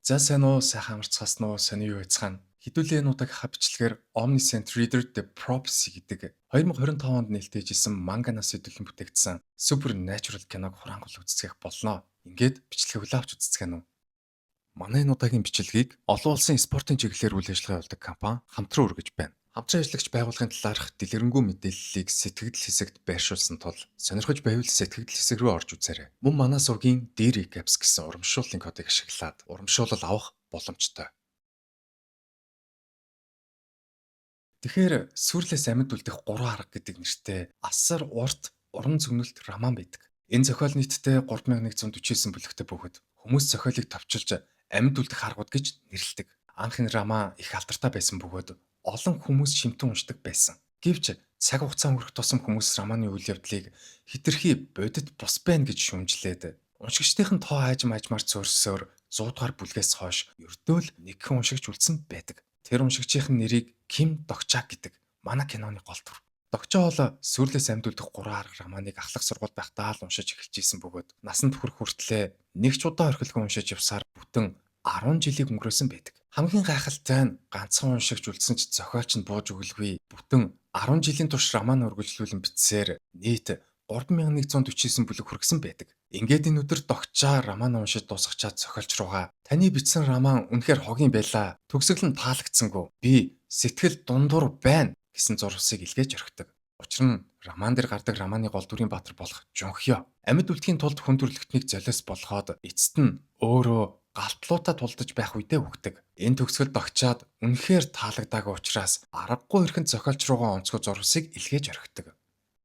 За сайн уу, сайхан амарцгаас нь сони юу яцхан. Хэдүүлээ энэ удаагийн хабчлэгээр Omniscient Reader The Prophecy гэдэг 2025 онд нээлттэйжсэн манганаас хэдүүлэн бүтээгдсэн Supernatural киног хураангуул үзцгийх болно. Ингээд бичлэгийг хүлээвч үзцгэнэ үү. Манай энэ удаагийн бичлэгийг олон улсын спортын чиглэлээр үйл ажиллагаа явуулдаг компани хамтран үргэж байна. Хамтран ажиллагч байгууллагын талаарх дэлгэрэнгүй мэдээллийг сэтгэгдэл хэсэгт байршуулсан тул сонирхож байвал сэтгэгдэл хэсэг рүү орж үзээрэй. Мөн манай сувгийн D-Recaps гэсэн урамшууллын кодыг ашиглаад урамшуулал авах боломжтой. Тэгэхээр сүрлээс амьд үлдэх 3 арга гэдэг нэртэй асар урт уран зөгнөлт роман байдаг. Энэ зохиол нийтдээ 3149 бүлэгтэй бөгөөд хүмүүс зохиолыг товчилж амьд үлдэх аргууд гэж нэрлэдэг. Анх энэ роман их алдартай байсан бөгөөд олон хүмүүс шимтэн уншдаг байсан. Гэвч цаг хугацаа өнгөрөх тусам хүмүүс романы үйл явдлыг хэтэрхий бодит бус байна гэж шүүмжлээд уншигчдын тоо аажмаар зөөрсөөр 100 дугаар бүлгээс хойш ердөө л нэгхэн уншигч үлдсэн байдаг. Тэр уншигчийн нэрийг Ким Докчак гэдэг манай киноны гол дүр. Докчоо бол сүрлээс амьд үлдэх 3 арга романыг ахлах сургууль байхдаа л уншиж эхэлж исэн бөгөөд насанд хүрэх хүртлээр нэг ч удаа орхилгүй уншиж явсаар бүтэн 10 жилийг өнгөрөөсөн байдаг. Хамгийн гайхалтай нь ганцхан уншигч үлдсэн ч зохиолч нь бууж өгөлгүй бүтэн 10 жилийн турш роман үргэлжлүүлэн бичсээр нийт 3149 бүлэг хүргэсэн байдаг. Ингээд энэ өдөр Докчаа роман уншиж дуусгачаад зохиолч руугаа таны бичсэн роман үнэхээр хогийн байлаа. Төгсгөл нь таалагдсангүй. Би сэтгэл дундуур байна гэсэн зурвасыг илгээж орхидог. Учир нь роман дээр гардаг романы гол дүрийн баатар болох Жонхё амьд үлдэхийн тулд хүн төрөлхтнийг золиос болгоод эцэст нь өөрөө галтлуудаа тулдаж байх үедээ өгдөг. Энэ төгсгөл Докчаад үнэхээр таалагдаагүй учраас аргагүй эрхэнд зохиолч руугаа онцгой зурвасыг илгээж орхидог.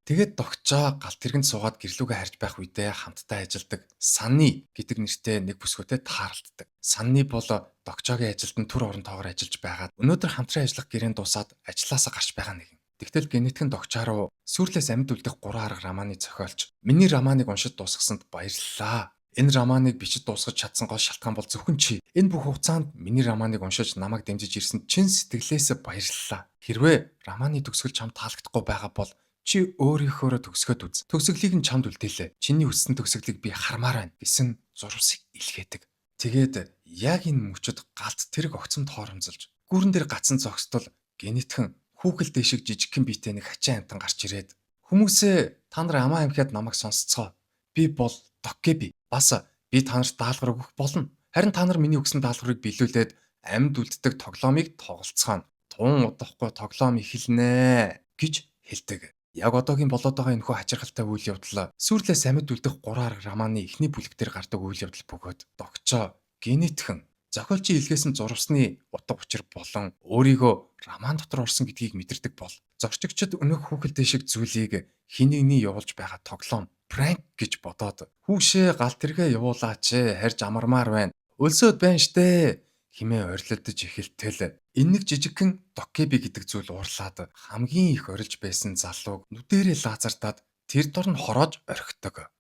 Тэгээд Докчоо галт тэргэнд суугаад гэрлүүгээ харж байх үедээ хамтдаа ажилдаг Санни гэдэг нэртэй нэг бүсгүйтэй тааралддаг. Санни бол Докчоогийн ажилд нь түр оронтойгоор ажиллаж байгаад өнөөдөр хамтран ажиллах гэрээнд дуусаад ажилласаа гарч байгаа нэгэн. Тэгтэл генетикэн Докчоо руу сүрлээс амьд үлдэх 3 арга романы зохиолч миний романыг уншиж дуусгасанд баярлалаа. Энэ романыг бичиж дуусгаж чадсан гол шалтгаан бол зөвхөн чи. Энэ бүх хугацаанд миний романыг уншиж намайг дэмжиж ирсэн чин сэтгэлээсээ баярлалаа. Хэрвээ романы төгсгөл чамд таалагдахгүй байгаа бол чи өөрийнхөөрөө төгсгөөд үз. Төгсгөлийг нь чамд үлдээлээ. Чиний хүссэн төгсгөлийг би хармаар байна гэсэн зурвасыг илгээдэг. Тэгээд яг энэ мөчөд галт тэрэг огцомд хоромзолж гүрэн дээр гацсан зогсдол генетхэн хүүхэл дэшиг жижигхэн биетэй нэг хачин амтан гарч ирээд хүмүүсээ та нар амаа амхиад намайг сонсцгоо. Би бол Доккеби. Бас би та нарт даалгавар өгөх болно. Харин та нар миний өгсөн даалгаврыг биелүүлээд амьд үлддэг тоглоомыг тоглоцгоно. Тун удахгүй тоглоом эхэлнэ гэж хэлдэг. Яг одоогийн болоод байгаа энэхүү хачирхалтай үйл явдал сүрлээс амьд үлдэх 3 арга романы эхний бүлэг дээр гардаг үйл явдал бөгөөд Докчоо генетхэн зохиолчийн илгээсэн зурвасны утга учир болон өөрийгөө роман дотор орсон гэдгийг мэдэрдэг бол зочдчид өнөөх хүүхэлдэй шиг зүйлийг хин нэгний явуулж байгаа тоглоом пранк гэж бодоод хүүшээ галт тэргээ явуулаач харж амармаар байна. Өлсөд байна штэ химээ орилдож эхэлтэл энэ нэг жижигхэн Доккеби гэдэг зүйл уурлаад хамгийн их орилж байсан залууг нүдэрээ лазардаад тэр дор нь хороож орхидог.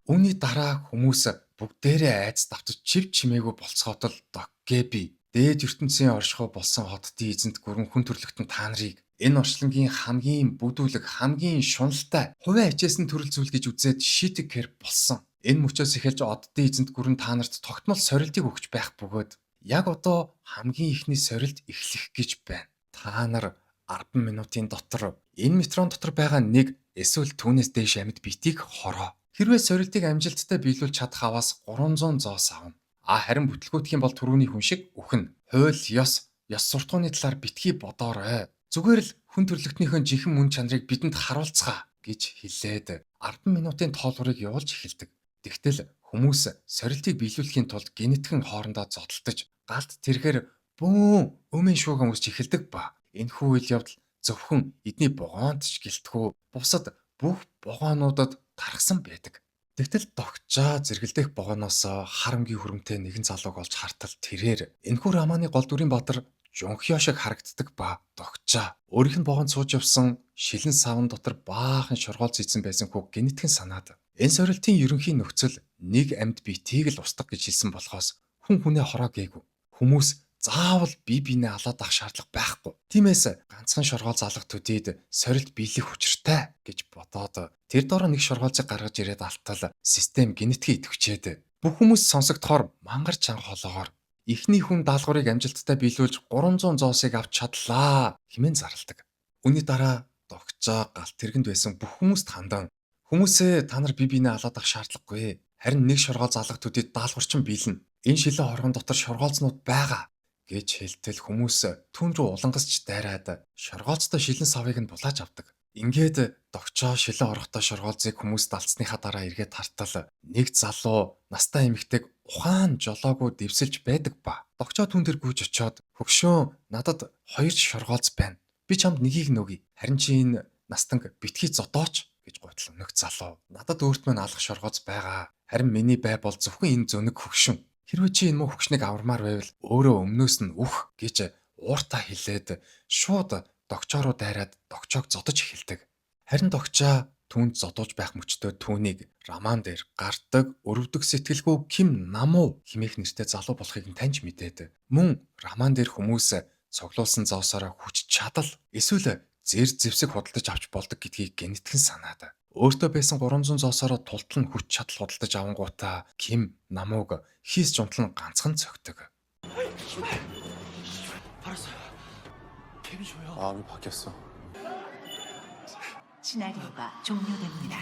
Үүний дараа хүмүүс бүгдээрээ айц давтаж чив чимээгүй болцоход л Доккеби дээд ертөнцийн оршихуй болсон хотдын эзэнт гүрэн хүн төрлөختөн та нарыг энэ орчлонгийн хамгийн бүдүүлэг хамгийн шуналтай хувиа ачаасан төрөл зүйл гэж үзээд шийтгэр болсон. Энэ мөчөөс эхэлж оддын эзэнт гүрэн та нарт тогтмол сорилтыг өгч байх бөгөөд яг одоо хамгийн ихний сорилт эхлэх гэж байна. Та нар 10 минутын дотор энэ метрон дотор байгаа нэг эсвэл түүнээс дээш амьд битийг хороо. Хэрвээ сорилтыг амжилттай биелүүлж чадах аваас 300 зоос авна. Харин бүтлгүүтх юм бол түрүүний хүн шиг үхэн. Хууль, ёс суртахууны талаар битгий бодоорой. Зүгээр л хүн төрлөختнийхөө жинхэнэ мөн чанарыг бидэнд харуулцгаа гэж хэлээд 10 минутын тоолборыг явуулж эхэлдэг. Тэгтэл хүмүүс сорилтыг биелүүлэхийн тулд генетикэн хоорондоо зодтолдож галт тэргээр бүүн өмэн шууган үсч эхэлдэг ба энэхүү үйл явдал зөвхөн эдний богоонд ч гэлтгүү бусад бүх богоонуудад тархсан байдаг. Тэгтэл Докчоо зэрэгэлдэх богооноос харамгийн хөрөмтэй нэгэн залууг олж хартал тэрээр энэхүү романы гол дүрийн баатар Жонхё шиг харагддаг ба Докчоо өөрийнх нь богоонд сууж явсан шилэн савн дотор баахан шоргоол зийсэн байсан хүүг генетикэн санаад энэ сорилтын ерөнхий нөхцөл нэг амьд биетийг л устгах гэж хэлсэн болохоос хүн хүнээ хороо гээгүй. Хүмүүс заавал бие биенээ алаад авах шаардлага байхгүй. Тиймээс ганцхан шоргоол залгах төдийд сорилт биелэх учиртай гэж бодоод тэр дороо нэг шоргоолцыг гаргаж ирээд алтал систем генетикийн идэвхжээд бүх хүмүүс сонсогдохоор мангар чанга хоолоогоор эхний хүн даалгаврыг амжилттай биелүүлж 300 зоосыг авч чадлаа хэмээн зарладаг. Үүний дараа догцоо галт тэргэнд байсан бүх хүмүүст хандан хүмүүсээ та нар бие биенээ алаад авах шаардлагагүй. Харин нэг шоргоол залгах төдийд даалгаварчин биелнэ. Энэ шилэн хоргон дотор шоргоолцнууд байгаа гэж хэлтэл хүмүүс түүн рүү улангасч дайраад шоргоолцтой шилэн савыг нь булааж авдаг. Ингээд догчоо шилэн орохдоо шоргоолцыг хүмүүст алдсныхаа дараа эргээд хартал нэг залуу настай эмэгтэйг ухаан жолоогүй дэвсэлж байдаг ба. Догчоо түн дээр гүйж очиод хөгшөө надад 2 шоргоолц байна. Би чамд нэгийг нөгье. Харин чи энэ настанг битгий зодооч гэж гуйтал өнөх залуу. Надад өөрт мань алах шоргооц байгаа. Харин миний бай бол зөвхөн энэ зөнөг хөгшин. Хэрвээ чи энэ муу хөгшнийг авармаар байвал өөрөө өмнөөс нь үх гэж ууртаа хэлээд шууд догчоо руу дайраад догчоог зодож эхэлдэг. Харин догчоо түүнд зодууж байх мөчтөө түүнийг роман дээр гардаг өрөвдөг сэтгэлгүй Ким Намуу хэмээх нэртэй залуу болохыг нь таньж мэдээд мөн роман дээр хүмүүс цуглуулсан зоосороо хүч чадал эсвэл зэр зэвсэг худалдаж авч болдог гэдгийг генетикэн санаад өөртөө байсан 300 зоосороо тултал нь хүч чадал худалдаж авангуудаа Ким Намууг хийс жунтал нь ганцхан цогтөг. 알았어요. 개미쇼요. 마음이 바뀌었어. 시나리오가 종료됩니다.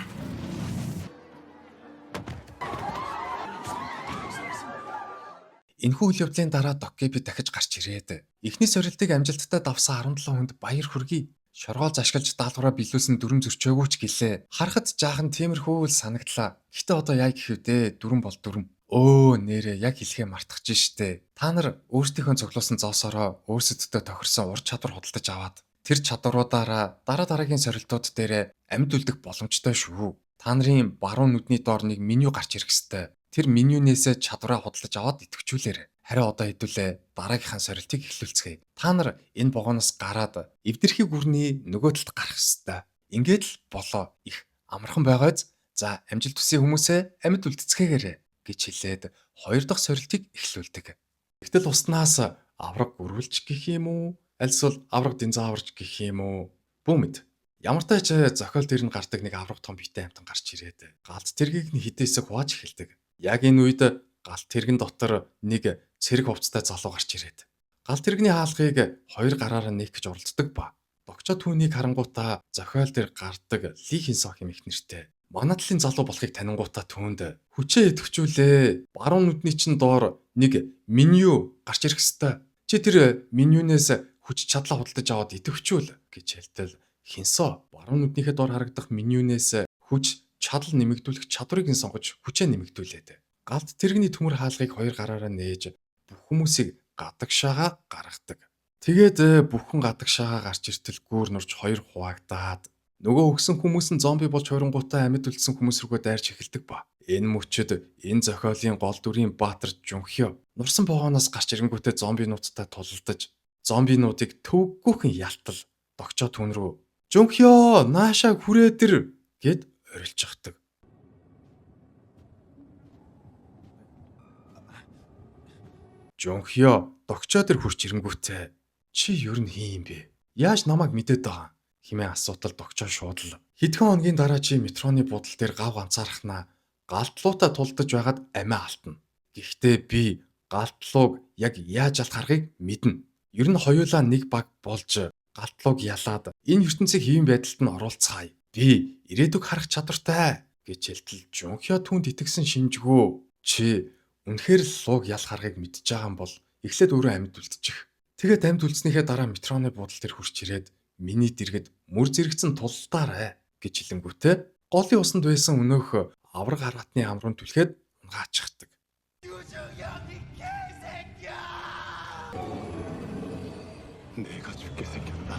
Энэхүү үйл явдлын дараа Доккеби дахиж гарч ирээд эхний сорилтыг амжилттай давсан 17 хүнд баяр хүргэе. Шоргоолж ашиглаж даалгавраа биелүүлсэн дүрм зөрчөөгүй ч гэлээ. Харахад жаахан тиймэрхүү л санагдлаа. Гэтэ одоо яа гэх вэ? Дүрм бол дүрм. Өө нэрээ яг хэлхээ мартчихж штэ. Та нар өөрсдийнхөө цуглуулсан зоосороо өөрсөддөө тохирсон ур чадвар худалдаж аваад тэр чадваруудаараа дараагийн сорилтууд дээр амьд үлдэх боломжтой шүү. Та нарын баруун нүдний доор нэг меню гарч ирэх ёстой. Тэр менюнээс чадвараа худалдаж аваад идэвхжүүлээрэй. Харин одоо хэдүүлээ дараагийнхаа сорилтыг эхлүүлцгээе. Та нар энэ вагоноос гараад эвдэрхий гүрний нөгөө талд гарах ёстой. Ингээд л болоо. Их амархан байгааз. За амжилт хүсье хүмүүсээ амьд үлдэцгээгээрэй гэж хэлээд 2 дахь сорилтыг эхлүүлдэг. Гэтэл уснаас авраг гөрвөлж гэх юм уу? Альсвал авраг динзаврж гэх юм уу? Бүүмэд. Ямар ч зохиол дээр нь гардаг нэг авраг том биетэй амтан гарч ирээд галт тэргийг нь хідээсээ хувааж эхэлдэг. Яг энэ үед галт тэргэн дотор нэг цэрэг хувцастай залуу гарч ирээд галт тэрэгний хаалгыг 2 гараараа нээх гэж оролддог ба. Догчоо түүнийг харангуутаа зохиол дээр гардаг Ли Хинсо хэмээх нэртэй манадлын залуу болохыг танингуутаа түүнд хүчээ идэвхжүүлээ. Баруун нүдний чин доор нэг меню гарч ирэх ёстой. Чи тэр менюнээс хүч чадлаа худалдаж аваад идэвхжүүл гэж хэлтэл Хинсо баруун нүднийхээ доор харагдах менюнээс хүч чадал нэмэгдүүлэх чадварыг нь сонгож хүчээ нэмэгдүүлээд галт тэрэгний төмөр хаалгыг 2 гараараа нээж бүх хүмүүсийг гадагшаага гаргадаг. Тэгээд бүхэн гадагшаага гарч иртэл гүүр нурж 2 хуваагдаад нөгөө өгсөн хүмүүс нь зомби болж хойронгуудаа амьд үлдсэн хүмүүс рүүгээ дайрч эхэлдэг ба. Энэ мөчөд энэ зохиолын гол дүрийн баатар Жунхё нурсан вагоноос гарч ирэнгүүтээ зомбинуудтай тулалдаж зомбинуудыг төвггүйхэн ялтал догчоо түн рүү Жунхё наашаа хүрээ дэр гэд орилчихдаг. Жунхё догчоо дэр хурч ирэнгүүтээ чи юу юм бэ? Яаж намайг мэдээд байгаа хэмээн асуудал догчоо шуудлаа. Хэдхэн хоногийн дараа чи метроны буудал дээр гав ганцаархнаа галтлуутай тулдаж байгаад амиа алтна. Гэхдээ би галтлууг яг яаж алхахыг мэднэ. Ер нь хоёулаа нэг баг болж галтлууг ялаад энэ ертөнцийг хэвийн байдалд нь оруулцгаая. Би ирээдүг харах чадвартай гэж хэлтэл Жунхё түнд итгэсэн шинжгүй. Чи үнэхээр л лууг ялах аргыг мэдж байгаа юм бол эхлээд өөрөө амьд үлдчих. Тэгээд амьд үлдснийхээ дараа метроны буудал дээр хурч ирээд миний дэргэд мөр зэрэгцэн тултаарай гэж хэлэнгүүтээ голын усанд байсан өнөөх авраг хараатны ам руу түлхээд унгаачихдаг. 내가 죽게 생겼다.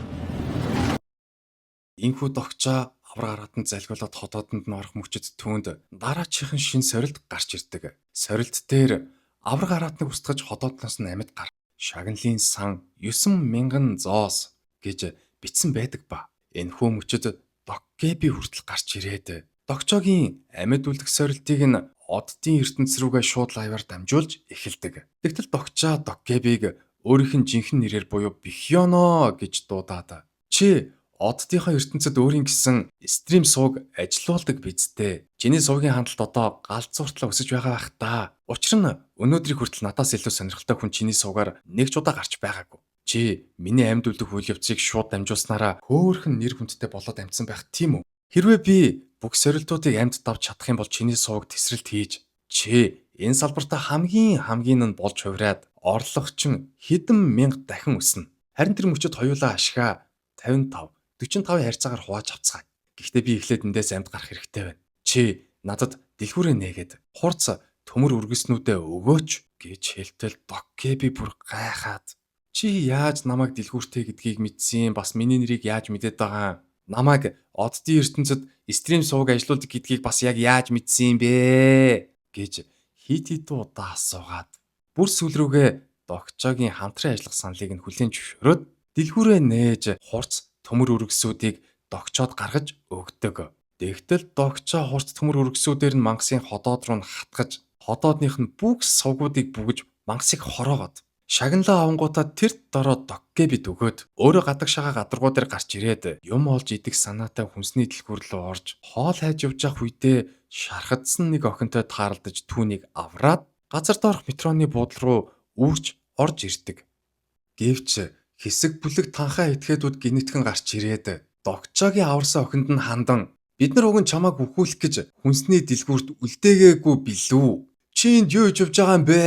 Инхүү догчоо авраг хараатанд залгиулаад хотоодонд нь орох мөчөд түүнд дараачихын шин сорилт гарч ирдэг. Сорилт дээр авраг хараатныг устгаж хотоодноос нь амьд гар. Шагналын сан 9,000 зоос гэж бичсэн байдаг ба. Энэхүү мөчөд Доккеби хүртэл гарч ирээд догчоогийн амьд үлдэх сорилтыг нь оддын ертөнц рүүгээ шууд лайваар дамжуулж эхэлдэг. Тэгтэл догчоо Доккебиг өөрийнх нь жинхэнэ нэрээр буюу Бихёно гэж дуудаад чи оддынхаа ертөнцид өөрийн гэсэн стрим сууг ажилуулдаг биз дээ. Чиний суугийн хандлт одоо галзууртлаа өсөж байгаа бах та. Учир нь өнөөдрийг хүртэл надаас илүү сонирхолтой хүн чиний суугаар нэг ч удаа гарч байгаагүй. Чи миний амьд үлдэх үйл явцыг шууд дамжуулснараа хөөхөн нэр хүндтэй болоод амьдсан байх тийм үү? Хэрвээ би бүх сорилтуудыг амьд давж чадах юм бол чиний сууг тесрэлт хийж чи энэ салбартаа хамгийн нь болж хувраад орлогочин хэдэн мянга дахин өснө. Харин тэр мөчөд хоёулаа ашгаа 55 45 хайрцаагаар хувааж авцгаая. Гэхдээ би эхлээд эндээс амьд гарах хэрэгтэй байна. Чи надад дэлгүүрээ нээгээд хурц төмөр үргэснүүдээ өгөөч гэж хэлтэл Доккеби бүр гайхаад чи яаж намайг дэлгүүртэй гэдгийг мэдсэн бас миний нэрийг яаж мэдээд байгаа намайг оддын ертөнцид стрим сууг ажилуулдаг гэдгийг бас яг яаж мэдсэн бэ гэж хит удаа асуугаад бүр сүүл рүүгээ Докчогийн хамтран ажиллах саналыг нь хүлээн зөвшөөрөөд дэлгүүрээ нээж хурц төмөр үргэсүүдийг Докчоод гаргаж өгдөг. Тэгтэл Докчо хурц төмөр үргэсүүдээр нь мангасын ходоод руу хатгаж ходоодных нь бүх сувгуудыг бүгэж мангасыг хороогоод шагналаа авангуудаа тэр дороо Доккебид өгөөд өөрөө гадаг шагаа гадаргуу дээр гарч ирээд юм олж идэх санаатай хүнсний дэлгүүр рүү орж хоол хайж явж явах үедээ шархадсан нэг охинтой тааралдаж түүнийг авраад газар доорх метроны буудлын руу үрж орж ирдэг. Гэвч хэсэг бүлэг танхаа этгээдүүд гинэтгэн гарч ирээд Докчогийн аварсан охинд нь хандан бид нар уг нь чамааг үхүүлэх гэж хүнсний дэлгүүрт үлдээгээгүй билүү? Чи энд юу хийж байгаа юм бэ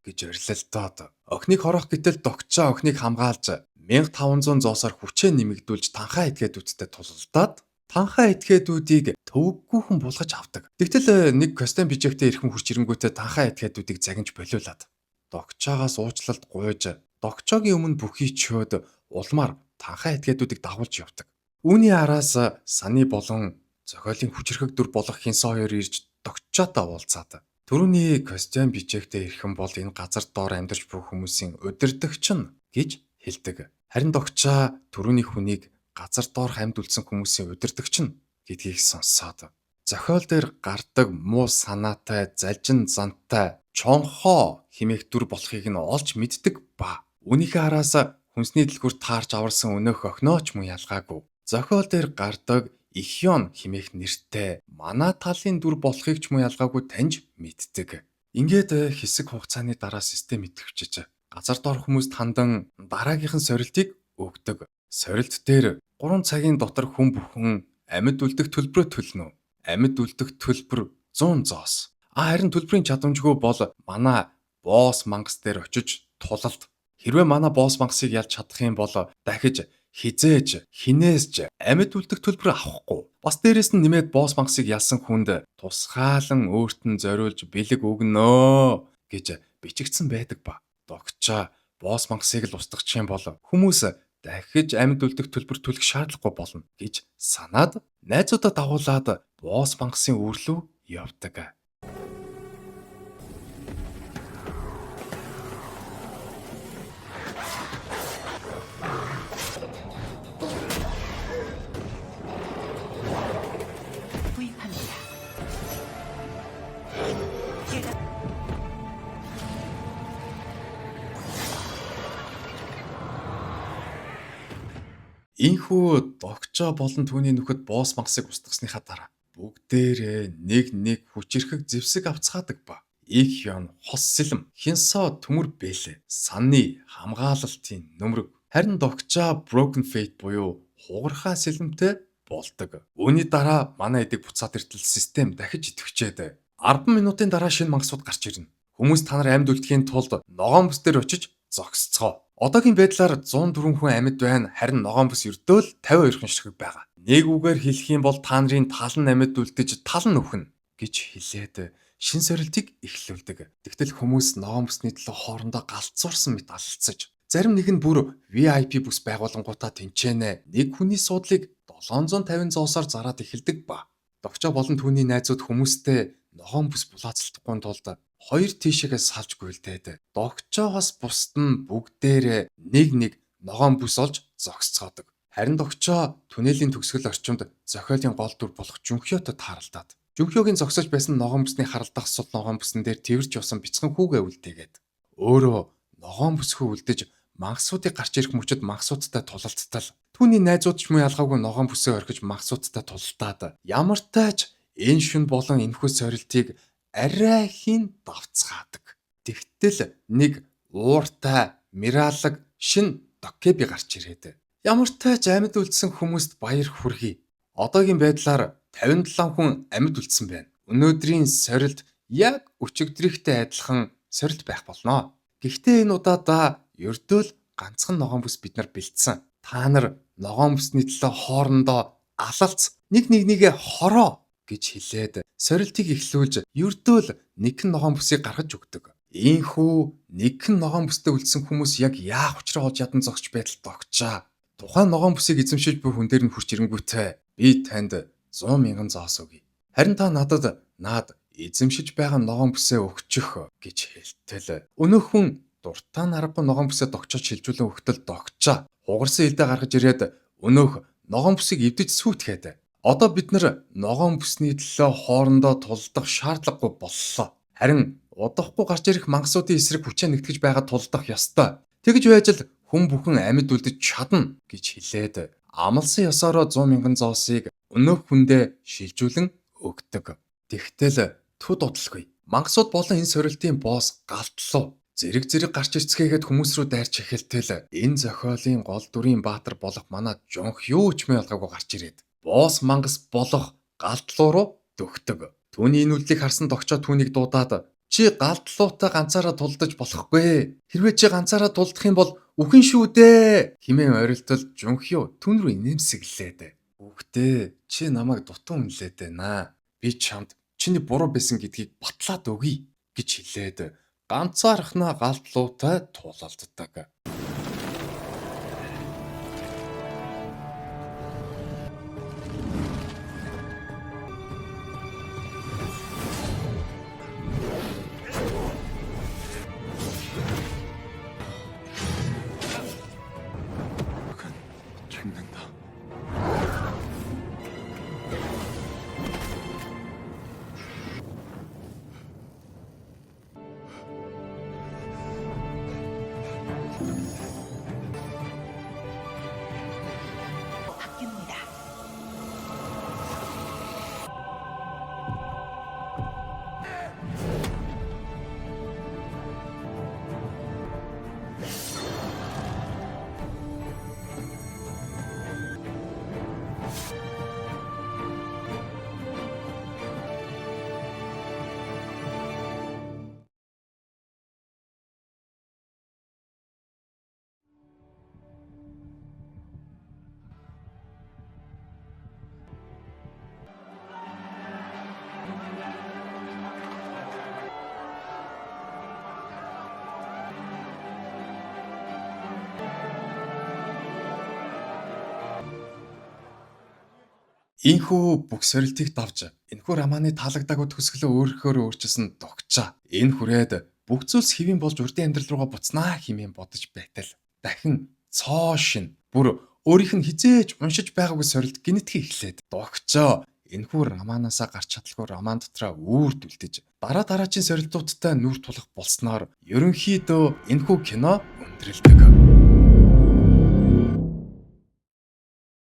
гэж орилолдоод охиныг хорох гэтэл Докчо охиныг хамгаалж 1500 зоосоор хүчээ нэмэгдүүлж танхаа этгээдүүдтэй тулалдаад танхаа этгээдүүдийг төвөггүйхэн булгаж авдаг. Тэгтэл нэг костюм бижэгтэй ирхэн хурч ирэнгүүтээ танхаа этгээдүүдийг загинж болиулаад Докчоогоос уучлалт гуйж Докчогийн өмнө бүхий чөөд улмаар танхаа этгээдүүдийг дагуулж явдаг. Үүний араас Сани болон зохиолын хүчирхэг дүр болох Хинсон хоёр ирж Докчоотой уулзаад түрүүний костюм бижэгтэй ирхэн бол энэ газар доор амьдарч буй хүмүүсийн удирдагч нь гэж хэлдэг. Харин Докчоо түрүүний хүнийг газар доор амьд үлдсэн хүмүүсийн удирдагч нь гэдгийг сонсоод зохиол дээр гардаг муу санаатай, залжин зантай, чонхоо хэмээх дүр болохыг нь олж мэддэг ба үүнийхээ араас хүнсний дэлгүүрт таарч аварсан өнөөх охинооч мөн ялгаагүй. Зохиол дээр гардаг Ихён хэмээх нэртэй манай талын дүр болохыг ч мөн ялгаагүй таньж мэддэг. Ингээд хэсэг хугацааны дараа систем идэвхжиж газар доор хүмүүст хандан дараагийнхан сорилтыг өгдөг. Сорилт дээр 3 цагийн дотор хүн бүхэн амьд үлдэх төлбөрөө төлнө. Амьд үлдэх төлбөр 100 зоос. Харин төлбөрийн чадамжгүй бол манай босс мангас дээр очиж тулалд. Хэрвээ манай босс мангасыг ялж чадах юм бол дахиж хизээж хинээсж амьд үлдэх төлбөр авахгүй. Бас дээрэс нь нэмээд босс мангасыг ялсан хүнд тусгаалan өөрт нь зориулж бэлэг өгнө гэж бичигдсэн байдаг ба. Докчо босс мангасыг л устгах юм бол хүмүүс дахиж амьд үлдэх төлбөр төлөх шаардлагагүй болно гэж санаад найзуудаа дагуулад босс мангасын үр рүү явдаг. 구입합니다. Ийхүү Докчо болон түүний нөхөд босс мангасыг устгасныхаа дараа бүгдээрээ нэг хүчирхэг зэвсэг авцгаадаг ба. Ихён хос сэлэм, Хинсо төмөр бэлээ, Сани хамгаалалтын нөмрөг. Харин Докчо Broken Fate буюу хугархаа сэлэмтэй болдог. Үүний дараа манай эдэг буцаад иртэл систем дахиж идэвхжээд 10 минутын дараа шинэ мангасууд гарч ирнэ. Хүмүүс та нар амьд үлдэхийн тулд ногоон бүс дээр очиж зогсцгоо. Одоогийн байдлаар 104 хүн амьд байна. Харин ногоон бүс ердөө л 52 хүн ширхэг байгаа. Нэг үгээр хэлэх юм бол та нарын тал нь амьд үлдэж тал нь өхнө гэж хэлээд шин сорилтыг эхлүүлдэг. Тэгтэл хүмүүс ногоон бүсний төлөө хоорондоо галзуурсан мэт алцаж, зарим нэг нь бүр VIP бүс байгуулангуудаа тэнчэнэ. Нэг хүний суудлыг 750 зоосоор зараад эхэлдэг ба. Докчо болон түүний найзууд хүмүүстэй ногоон бүс булаацалтахгүй тулд хоёр тийшээгээ салж гүйлдээд Докчоогоос бусд нь бүгдээрээ нэг ногоон бүс олж зогсцоодог. Харин Докчо түнэлийн төгсгөл орчимд зохиолын гол дүр болох Жүнхётой тааралдаад Жүнхёгийн зогсож байсан ногоон бүсний харалдах сул ногоон бүсэн дээр тэрвэрч явсан бяцхан хүүгээ үлдээгээд өөрөө ногоон бүсхөө үлдэж мангасуудыг гарч ирэх мөчөд мангасуудтай тулалдтал. Түүний найзууд ч муу ялгаагүй ногоон бүсээ орхиж мангасуудтай тулалдаад ямар тааж энэ шүн болон энэхүү сорилтыг арай хийн давцгаадаг. Тэгтэл нэг ууртай миралаг шин Доккеби гарч ирээд ямар тааж амьд үлдсэн хүмүүст баяр хүргэе. Одоогийн байдлаар 57 хүн амьд үлдсэн байна. Өнөөдрийн сорилт яг өчигдрийнхтэй адилхан сорилт байх болно. Гэхдээ энэ удаадаа ердөө л ганцхан ногоон бүс бид нар бэлдсэн. Та нар ногоон бүсний төлөө хоорондоо алалц нэгнийгээ хороо гэж хэлээд сорилтыг эхлүүлж ердөө л нэгэн ногоон бүсийг гаргаж өгдөг. Ийхүү нэгэн ногоон бүстэй үлдсэн хүмүүс яг яах учраа олж ядан зогсож байдал тогтчаа. Тухайн ногоон бүсийг эзэмшиж буй хүн дээр нь хурч ирэнгүүтээ би танд 100,000 зоос өгье. Харин та надад эзэмшиж байгаа ногоон бүсээ өгчих гэж хэлтэл өнөөх хүн дуртай наргагүй ногоон бүсээ догчож шилжүүлэн өгтөл догчаа. Хугарсан элдэ гаргаж ирээд өнөөх ногоон бүсийг эвдэж сүйтгэхэд одоо бид нар ногоон бүсний төлөө хоорондоо тулдах шаардлагагүй боллоо. Харин удахгүй гарч ирэх мангасуудын эсрэг хүчээ нэгтгэж байгаа тулдах ёстой. Тэгж байж л хүн бүхэн амьд үлдэж чадна гэж хэлээд амлсан ёсороо 100,000 зоосыг өнөөх хүндээ шилжүүлэн өгдөг. Тэгтэл төд удалгүй. Мангасууд болон энэ сорилтын босс галтлуу зэрэг гарч ирцгээгээд хүмүүс рүү дайрч эхэлтэл энэ зохиолын гол дүрийн баатар болох манай Жонх юу ч мэ ялгаагүй гарч ирээд босс мангас болох галтлуу руу дөгтөг. Түүний энэ үлдийг харсан догчоо түүнийг дуудаад чи галтлуутай ганцаараа тулдаж болохгүй. Хэрвээ чи ганцаараа тулдах юм бол үхэн шүү дээ хэмээн орилтол Жонхё түн рүү инээмсэглээд үгтээ чи намайг дутан үнэлээд байна. Би чамд чиний буруу байсан гэдгийг батлаад өгье гэж хэлээд ганцаархнаа галтлуутай тулалддаг. 죽는다. 바뀝니다. Ийхүү бүх сорилтыг давж энэхүү романы таалагдаагүй төсгөлөө өөрөөр өөрчилсөн догчаа. Энэ хүрээд бүх зүйлс хэвэн болж урдын амьдрал руугаа буцнаа хэмээн бодож байтал дахин цоо шин бүр өөрийнх нь хизээж уншиж байгаагүй сорилт гинэтгий эхлээд догчоо энэхүү романаасаа гарч чадлагүй роман дотроо үрд үлдэж дараагийн сорилтуудтай нүр тулах болсноор ерөнхийдөө энэхүү кино өндөрлөдөг.